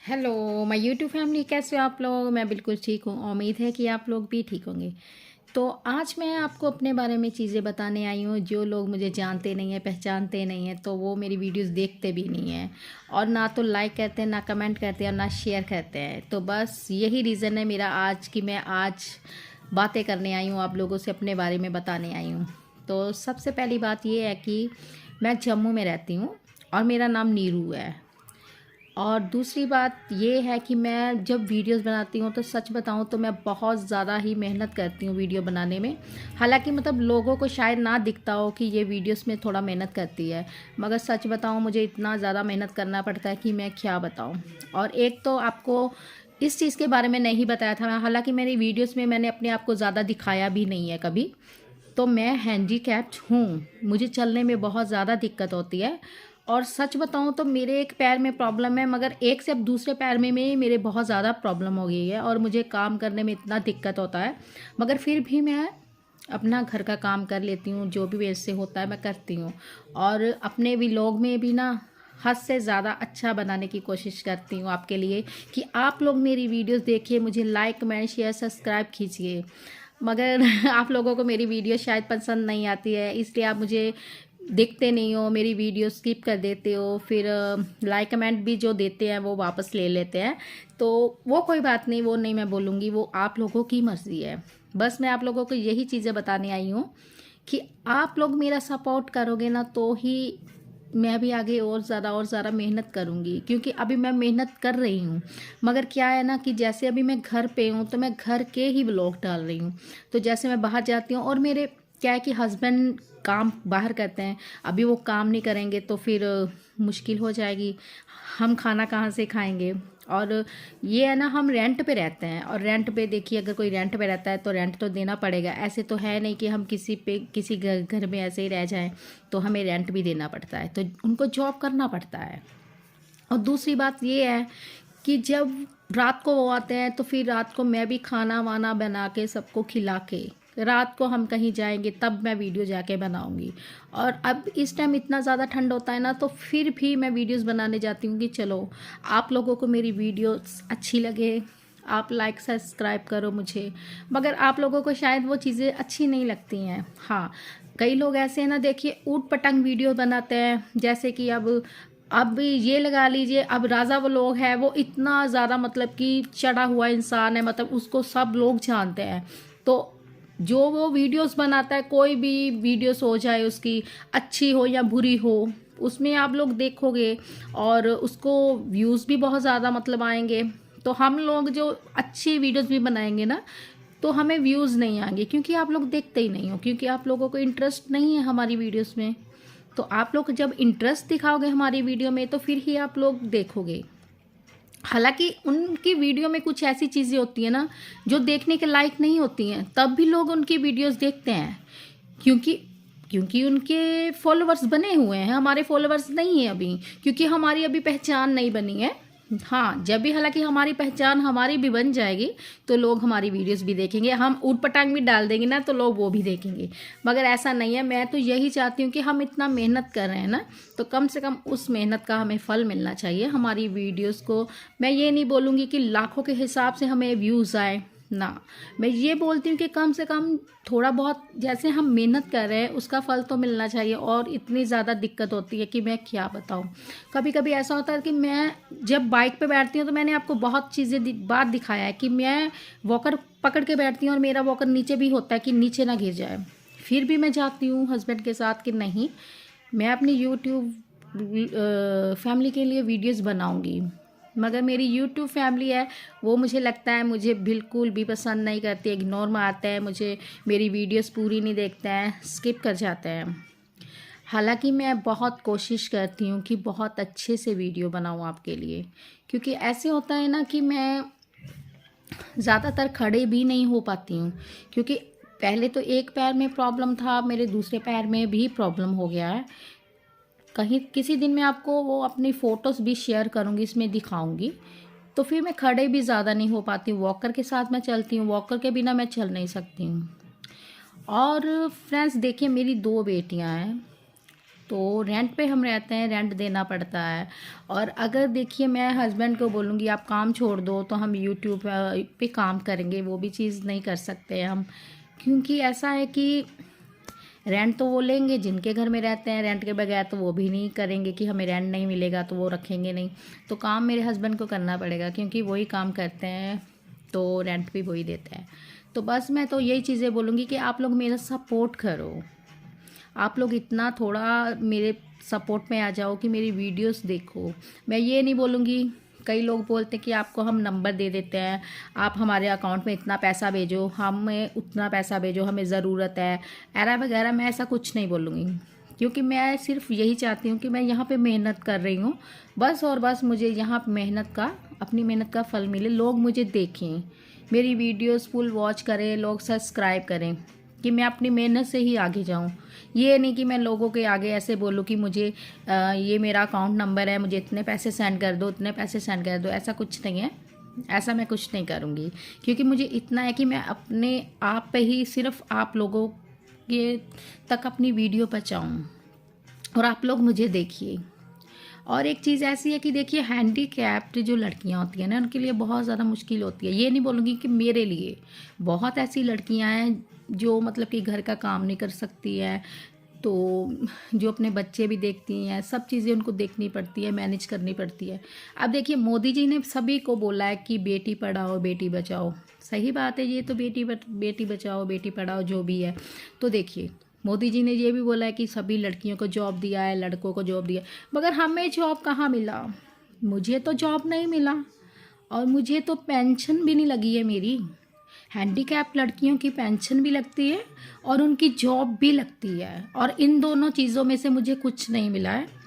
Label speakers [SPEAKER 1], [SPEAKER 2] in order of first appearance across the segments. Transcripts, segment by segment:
[SPEAKER 1] Hello my YouTube family, कैसे हो आप लोग। मैं बिल्कुल ठीक हूँ। उम्मीद है कि आप लोग भी ठीक होंगे। तो आज मैं आपको अपने बारे में चीज़ें बताने आई हूँ। जो लोग मुझे जानते नहीं हैं, पहचानते नहीं हैं, तो वो मेरी वीडियोस देखते भी नहीं हैं और ना तो लाइक करते हैं, ना कमेंट करते हैं और ना शेयर करते हैं। तो बस यही रीज़न है मेरा आज कि मैं आज बातें करने आई हूँ, आप लोगों से अपने बारे में बताने आई हूँ। तो सबसे पहली बात ये है कि मैं जम्मू में रहती हूँ और मेरा नाम नीरू है। और दूसरी बात ये है कि मैं जब वीडियोस बनाती हूँ तो सच बताऊँ तो मैं बहुत ज़्यादा ही मेहनत करती हूँ वीडियो बनाने में। हालांकि मतलब लोगों को शायद ना दिखता हो कि ये वीडियोस में थोड़ा मेहनत करती है, मगर सच बताऊँ मुझे इतना ज़्यादा मेहनत करना पड़ता है कि मैं क्या बताऊँ। और एक तो आपको इस चीज़ के बारे में नहीं बताया था, हालांकि मेरी वीडियोज़ में मैंने अपने आप को ज़्यादा दिखाया भी नहीं है कभी। तो मैं हैंडीकैप्ड हूँ, मुझे चलने में बहुत ज़्यादा दिक्कत होती है। और सच बताऊँ तो मेरे एक पैर में प्रॉब्लम है, मगर एक से अब दूसरे पैर में मेरे बहुत ज़्यादा प्रॉब्लम हो गई है और मुझे काम करने में इतना दिक्कत होता है। मगर फिर भी मैं अपना घर का काम कर लेती हूँ, जो भी मेरे से होता है मैं करती हूँ। और अपने व्लॉग में भी ना हद से ज़्यादा अच्छा बनाने की कोशिश करती हूँ आपके लिए, कि आप लोग मेरी वीडियोस देखिए, मुझे लाइक कमेंट शेयर सब्सक्राइब कीजिए। मगर आप लोगों को मेरी वीडियो शायद पसंद नहीं आती है, इसलिए आप मुझे देखते नहीं हो, मेरी वीडियो स्किप कर देते हो, फिर लाइक कमेंट भी जो देते हैं वो वापस ले लेते हैं। तो वो कोई बात नहीं, वो नहीं मैं बोलूँगी, वो आप लोगों की मर्ज़ी है। बस मैं आप लोगों को यही चीज़ें बताने आई हूँ कि आप लोग मेरा सपोर्ट करोगे ना तो ही मैं भी आगे और ज़्यादा मेहनत करूँगी, क्योंकि अभी मैं मेहनत कर रही हूँ। मगर क्या है ना कि जैसे अभी मैं घर पे हूँ तो मैं घर के ही व्लॉग डाल रही हूँ। तो जैसे मैं बाहर जाती हूँ और मेरे क्या है कि हस्बैंड काम बाहर करते हैं, अभी वो काम नहीं करेंगे तो फिर मुश्किल हो जाएगी, हम खाना कहाँ से खाएंगे। और ये है ना, हम रेंट पे रहते हैं और रेंट पे देखिए, अगर कोई रेंट पे रहता है तो रेंट तो देना पड़ेगा। ऐसे तो है नहीं कि हम किसी घर घर में ऐसे ही रह जाएं, तो हमें रेंट भी देना पड़ता है, तो उनको जॉब करना पड़ता है। और दूसरी बात ये है कि जब रात को वो आते हैं तो फिर रात को मैं भी खाना वाना बना के सबको खिला के रात को हम कहीं जाएंगे तब मैं वीडियो जाके बनाऊंगी। और अब इस टाइम इतना ज़्यादा ठंड होता है ना, तो फिर भी मैं वीडियोस बनाने जाती हूँ कि चलो आप लोगों को मेरी वीडियोस अच्छी लगे, आप लाइक सब्सक्राइब करो मुझे। मगर आप लोगों को शायद वो चीज़ें अच्छी नहीं लगती हैं। हाँ, कई लोग ऐसे हैं ना, देखिए ऊट पटांग वीडियो बनाते हैं, जैसे कि अब ये लगा लीजिए, अब राजा वो लोग है, वो इतना ज़्यादा मतलब कि चढ़ा हुआ इंसान है, मतलब उसको सब लोग जानते हैं। तो जो वो वीडियोस बनाता है, कोई भी वीडियोस हो जाए उसकी, अच्छी हो या बुरी हो, उसमें आप लोग देखोगे और उसको व्यूज़ भी बहुत ज़्यादा मतलब आएंगे। तो हम लोग जो अच्छी वीडियोस भी बनाएंगे ना, तो हमें व्यूज़ नहीं आएंगे, क्योंकि आप लोग देखते ही नहीं हो, क्योंकि आप लोगों को इंटरेस्ट नहीं है हमारी वीडियोस में। तो आप लोग जब इंटरेस्ट दिखाओगे हमारी वीडियो में तो फिर ही आप लोग देखोगे। हालांकि उनकी वीडियो में कुछ ऐसी चीज़ें होती हैं ना जो देखने के लायक नहीं होती हैं, तब भी लोग उनकी वीडियोस देखते हैं। क्योंकि क्योंकि उनके फॉलोअर्स बने हुए हैं, हमारे फॉलोअर्स नहीं है अभी, क्योंकि हमारी अभी पहचान नहीं बनी है। हाँ, जब भी हालांकि हमारी पहचान हमारी भी बन जाएगी तो लोग हमारी वीडियोस भी देखेंगे, हम ऊट पटांग भी डाल देंगे ना तो लोग वो भी देखेंगे। मगर ऐसा नहीं है, मैं तो यही चाहती हूँ कि हम इतना मेहनत कर रहे हैं ना, तो कम से कम उस मेहनत का हमें फल मिलना चाहिए हमारी वीडियोस को। मैं ये नहीं बोलूँगी कि लाखों के हिसाब से हमें व्यूज़ आए ना, मैं ये बोलती हूँ कि कम से कम थोड़ा बहुत जैसे हम मेहनत कर रहे हैं उसका फल तो मिलना चाहिए। और इतनी ज़्यादा दिक्कत होती है कि मैं क्या बताऊँ। कभी कभी ऐसा होता है कि मैं जब बाइक पे बैठती हूँ, तो मैंने आपको बहुत चीज़ें बात दिखाया है कि मैं वॉकर पकड़ के बैठती हूँ और मेरा वॉकर नीचे भी होता है कि नीचे ना गिर जाए, फिर भी मैं जाती हूँ हस्बैंड के साथ कि नहीं, मैं अपनी यूट्यूब फैमिली के लिए वीडियोस बनाऊंगी। मगर मेरी यूट्यूब फैमिली है, वो मुझे लगता है मुझे बिल्कुल भी पसंद नहीं करती, इग्नोर मारते हैं मुझे, मेरी वीडियोस पूरी नहीं देखते हैं, स्किप कर जाते हैं। हालांकि मैं बहुत कोशिश करती हूँ कि बहुत अच्छे से वीडियो बनाऊँ आपके लिए, क्योंकि ऐसे होता है ना कि मैं ज़्यादातर खड़े भी नहीं हो पाती हूँ, क्योंकि पहले तो एक पैर में प्रॉब्लम था, मेरे दूसरे पैर में भी प्रॉब्लम हो गया है। कहीं किसी दिन मैं आपको वो अपनी फ़ोटोज़ भी शेयर करूँगी, इसमें दिखाऊँगी। तो फिर मैं खड़े भी ज़्यादा नहीं हो पाती हूँ, वॉकर के साथ मैं चलती हूँ, वॉकर के बिना मैं चल नहीं सकती हूँ। और फ्रेंड्स देखिए, मेरी 2 बेटियाँ हैं, तो रेंट पे हम रहते हैं, रेंट देना पड़ता है। और अगर देखिए मैं हस्बैंड को बोलूँगी आप काम छोड़ दो तो हम यूट्यूब पे काम करेंगे, वो भी चीज़ नहीं कर सकते हम, क्योंकि ऐसा है कि रेंट तो वो लेंगे जिनके घर में रहते हैं, रेंट के बगैर तो वो भी नहीं करेंगे कि हमें रेंट नहीं मिलेगा तो वो रखेंगे नहीं। तो काम मेरे हस्बैंड को करना पड़ेगा क्योंकि वही काम करते हैं, तो रेंट भी वही देते हैं। तो बस मैं तो यही चीज़ें बोलूँगी कि आप लोग मेरा सपोर्ट करो, आप लोग इतना थोड़ा मेरे सपोर्ट में आ जाओ कि मेरी वीडियोस देखो। मैं ये नहीं बोलूँगी, कई लोग बोलते हैं कि आपको हम नंबर दे देते हैं, आप हमारे अकाउंट में इतना पैसा भेजो, हमें उतना पैसा भेजो, हमें ज़रूरत है, एरा वगैरह। मैं ऐसा कुछ नहीं बोलूँगी, क्योंकि मैं सिर्फ यही चाहती हूँ कि मैं यहाँ पे मेहनत कर रही हूँ बस, और बस मुझे यहाँ मेहनत का, अपनी मेहनत का फल मिले, लोग मुझे देखें, मेरी वीडियोस फुल वॉच करें, लोग सब्सक्राइब करें, कि मैं अपनी मेहनत से ही आगे जाऊँ। ये नहीं कि मैं लोगों के आगे ऐसे बोलूँ कि मुझे ये मेरा अकाउंट नंबर है, मुझे इतने पैसे सेंड कर दो, इतने पैसे सेंड कर दो, ऐसा कुछ नहीं है। ऐसा मैं कुछ नहीं करूँगी, क्योंकि मुझे इतना है कि मैं अपने आप पे ही सिर्फ आप लोगों के तक अपनी वीडियो पहुँचाऊँ और आप लोग मुझे देखिए। और एक चीज़ ऐसी है कि देखिए हैंडीकैप्ड जो लड़कियां होती हैं ना, उनके लिए बहुत ज़्यादा मुश्किल होती है। ये नहीं बोलूँगी कि मेरे लिए, बहुत ऐसी लड़कियां हैं जो मतलब कि घर का काम नहीं कर सकती है, तो जो अपने बच्चे भी देखती हैं, सब चीज़ें उनको देखनी पड़ती है, मैनेज करनी पड़ती है। अब देखिए मोदी जी ने सभी को बोला है कि बेटी पढ़ाओ बेटी बचाओ, सही बात है, ये तो बेटी बचाओ बेटी पढ़ाओ जो भी है। तो देखिए मोदी जी ने ये भी बोला है कि सभी लड़कियों को जॉब दिया है, लड़कों को जॉब दिया, मगर हमें जॉब कहाँ मिला? मुझे तो जॉब नहीं मिला, और मुझे तो पेंशन भी नहीं लगी है मेरी। हैंडीकैप लड़कियों की पेंशन भी लगती है और उनकी जॉब भी लगती है, और इन दोनों चीज़ों में से मुझे कुछ नहीं मिला है।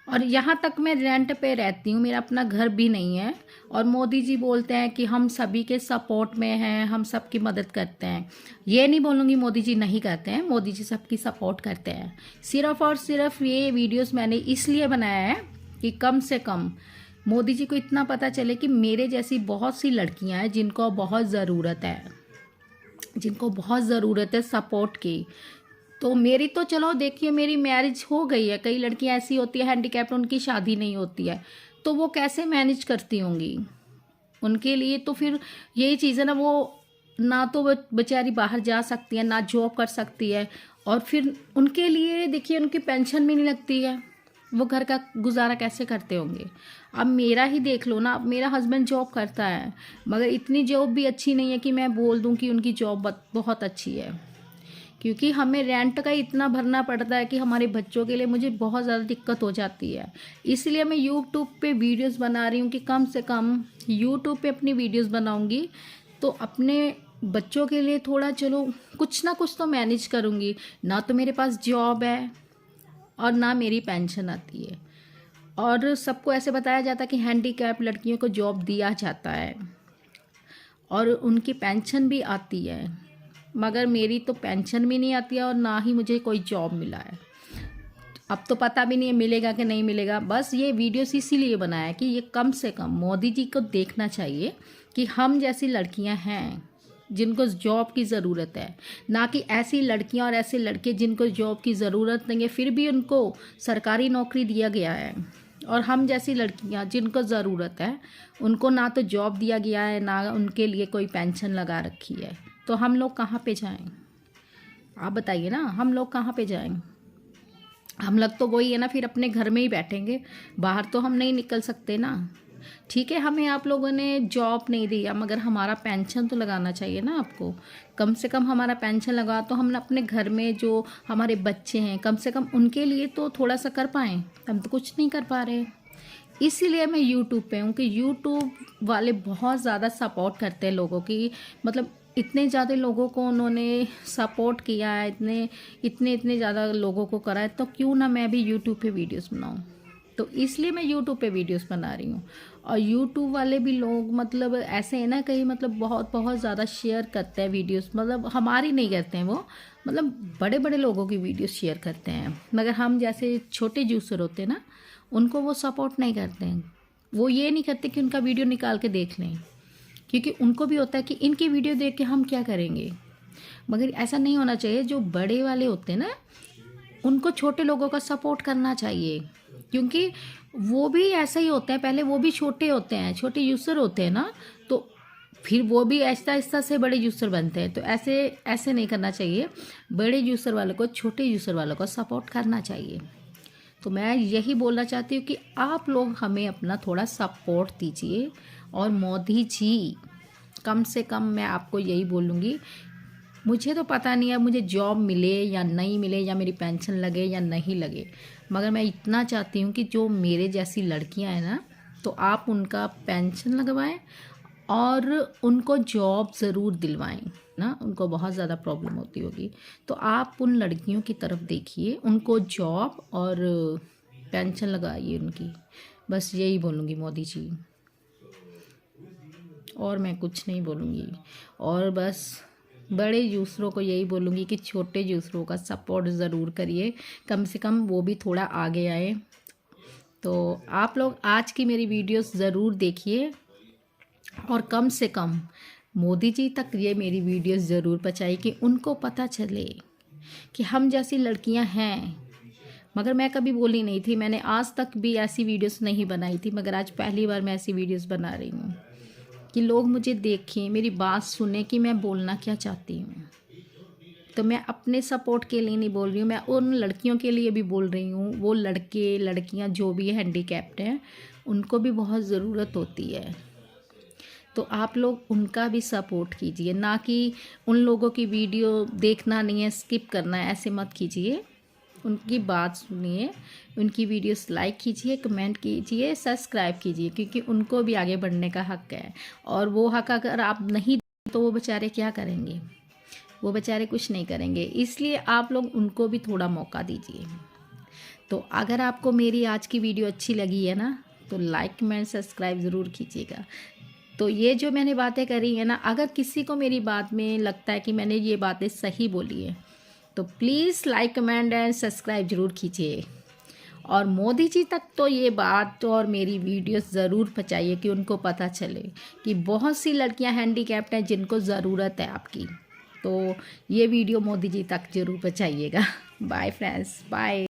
[SPEAKER 1] और यहाँ तक मैं रेंट पे रहती हूँ, मेरा अपना घर भी नहीं है, और मोदी जी बोलते हैं कि हम सभी के सपोर्ट में हैं, हम सबकी मदद करते हैं। ये नहीं बोलूँगी मोदी जी नहीं करते हैं, मोदी जी सबकी सपोर्ट करते हैं। सिर्फ़ और सिर्फ ये वीडियोस मैंने इसलिए बनाया है कि कम से कम मोदी जी को इतना पता चले कि मेरे जैसी बहुत सी लड़कियां हैं जिनको बहुत ज़रूरत है, जिनको बहुत ज़रूरत है सपोर्ट की। तो मेरी तो चलो देखिए मेरी मैरिज हो गई है, कई लड़कियां ऐसी होती है हैंडीकैप्ड, उनकी शादी नहीं होती है, तो वो कैसे मैनेज करती होंगी? उनके लिए तो फिर यही चीज़ है ना, वो ना तो वो बेचारी बाहर जा सकती है, ना जॉब कर सकती है, और फिर उनके लिए देखिए उनकी पेंशन भी नहीं लगती है, वो घर का गुजारा कैसे करते होंगे? अब मेरा ही देख लो ना, अब मेरा हस्बैंड जॉब करता है, मगर इतनी जॉब भी अच्छी नहीं है कि मैं बोल दूं कि उनकी जॉब बहुत अच्छी है, क्योंकि हमें रेंट का इतना भरना पड़ता है कि हमारे बच्चों के लिए मुझे बहुत ज़्यादा दिक्कत हो जाती है। इसलिए मैं यूट्यूब पे वीडियोस बना रही हूँ कि कम से कम यूट्यूब पे अपनी वीडियोस बनाऊँगी तो अपने बच्चों के लिए थोड़ा चलो कुछ ना कुछ तो मैनेज करूँगी। ना तो मेरे पास जॉब है और ना मेरी पेंशन आती है, और सबको ऐसे बताया जाता है कि हैंडीकैप लड़कियों को जॉब दिया जाता है और उनकी पेंशन भी आती है, मगर मेरी तो पेंशन भी नहीं आती है और ना ही मुझे कोई जॉब मिला है। अब तो पता भी नहीं है मिलेगा कि नहीं मिलेगा। बस ये वीडियोस इसीलिए बनाया है कि ये कम से कम मोदी जी को देखना चाहिए कि हम जैसी लड़कियां हैं जिनको जॉब की ज़रूरत है, ना कि ऐसी लड़कियां और ऐसे लड़के जिनको जॉब की ज़रूरत नहीं है फिर भी उनको सरकारी नौकरी दिया गया है, और हम जैसी लड़कियां जिनको ज़रूरत है उनको ना तो जॉब दिया गया है, ना उनके लिए कोई पेंशन लगा रखी है। तो हम लोग कहाँ पे जाएं? आप बताइए ना, हम लोग कहाँ पे जाएं? हम लोग तो वही है ना, फिर अपने घर में ही बैठेंगे, बाहर तो हम नहीं निकल सकते ना। ठीक है, हमें आप लोगों ने जॉब नहीं दिया, मगर हमारा पेंशन तो लगाना चाहिए ना आपको। कम से कम हमारा पेंशन लगा तो हम अपने घर में जो हमारे बच्चे हैं कम से कम उनके लिए तो थोड़ा सा कर पाएँ। हम तो कुछ नहीं कर पा रहे। इसीलिए मैं यूट्यूब पे हूँ कि यूट्यूब वाले बहुत ज़्यादा सपोर्ट करते हैं लोगों की, मतलब इतने ज़्यादा लोगों को उन्होंने सपोर्ट किया है, इतने ज़्यादा लोगों को करा है, तो क्यों ना मैं भी यूट्यूब पे वीडियोस बनाऊँ। तो इसलिए मैं यूट्यूब पे वीडियोस बना रही हूँ। और यूट्यूब वाले भी लोग मतलब ऐसे हैं ना, कहीं मतलब बहुत बहुत ज़्यादा शेयर करते हैं वीडियोस, मतलब हमारी नहीं करते हैं वो, मतलब बड़े बड़े लोगों की वीडियोस शेयर करते हैं, मगर हम जैसे छोटे यूज़र होते हैं ना उनको वो सपोर्ट नहीं करते हैं। वो ये नहीं करते कि उनका वीडियो निकाल के देख लें, क्योंकि उनको भी होता है कि इनकी वीडियो देख के हम क्या करेंगे। मगर ऐसा नहीं होना चाहिए। जो बड़े वाले होते हैं ना, उनको छोटे लोगों का सपोर्ट करना चाहिए, क्योंकि वो भी ऐसा ही होते हैं, पहले वो भी छोटे होते हैं, छोटे यूज़र होते हैं ना, तो फिर वो भी आहिस्ता आहिस्ता से बड़े यूज़र बनते हैं। तो ऐसे ऐसे नहीं करना चाहिए, बड़े यूज़र वालों को छोटे यूज़र वालों को सपोर्ट करना चाहिए। तो मैं यही बोलना चाहती हूँ कि आप लोग हमें अपना थोड़ा सपोर्ट दीजिए। और मोदी जी, कम से कम मैं आपको यही बोलूँगी, मुझे तो पता नहीं है मुझे जॉब मिले या नहीं मिले, या मेरी पेंशन लगे या नहीं लगे, मगर मैं इतना चाहती हूँ कि जो मेरे जैसी लड़कियां हैं ना, तो आप उनका पेंशन लगवाएं और उनको जॉब ज़रूर दिलवाएं ना। उनको बहुत ज़्यादा प्रॉब्लम होती होगी, तो आप उन लड़कियों की तरफ देखिए, उनको जॉब और पेंशन लगाइए उनकी। बस यही बोलूँगी मोदी जी, और मैं कुछ नहीं बोलूँगी। और बस बड़े यूज़रों को यही बोलूँगी कि छोटे यूज़रों का सपोर्ट ज़रूर करिए, कम से कम वो भी थोड़ा आगे आए। तो आप लोग आज की मेरी वीडियोस ज़रूर देखिए, और कम से कम मोदी जी तक ये मेरी वीडियोस ज़रूर पहुंचाइए, कि उनको पता चले कि हम जैसी लड़कियां हैं। मगर मैं कभी बोली नहीं थी, मैंने आज तक भी ऐसी वीडियोस नहीं बनाई थी, मगर आज पहली बार मैं ऐसी वीडियोस बना रही हूँ कि लोग मुझे देखें, मेरी बात सुने कि मैं बोलना क्या चाहती हूँ। तो मैं अपने सपोर्ट के लिए नहीं बोल रही हूँ, मैं उन लड़कियों के लिए भी बोल रही हूँ। वो लड़के लड़कियाँ जो भी हैंडीकैप्ड हैं, उनको भी बहुत ज़रूरत होती है। तो आप लोग उनका भी सपोर्ट कीजिए, ना कि उन लोगों की वीडियो देखना नहीं है, स्किप करना है, ऐसे मत कीजिए। उनकी बात सुनिए, उनकी वीडियोस लाइक कीजिए, कमेंट कीजिए, सब्सक्राइब कीजिए, क्योंकि उनको भी आगे बढ़ने का हक है। और वो हक अगर आप नहीं दें तो वो बेचारे क्या करेंगे? वो बेचारे कुछ नहीं करेंगे। इसलिए आप लोग उनको भी थोड़ा मौका दीजिए। तो अगर आपको मेरी आज की वीडियो अच्छी लगी है ना, तो लाइक कमेंट सब्सक्राइब ज़रूर कीजिएगा। तो ये जो मैंने बातें करी है ना, अगर किसी को मेरी बात में लगता है कि मैंने ये बातें सही बोली है, तो please like comment and subscribe ज़रूर कीजिए। और मोदी जी तक तो ये बात और मेरी वीडियोस ज़रूर पहुंचाइए, कि उनको पता चले कि बहुत सी लड़कियां हैंडीकैप्ड हैं जिनको ज़रूरत है आपकी। तो ये वीडियो मोदी जी तक ज़रूर पहुंचाइएगा। Bye friends, bye.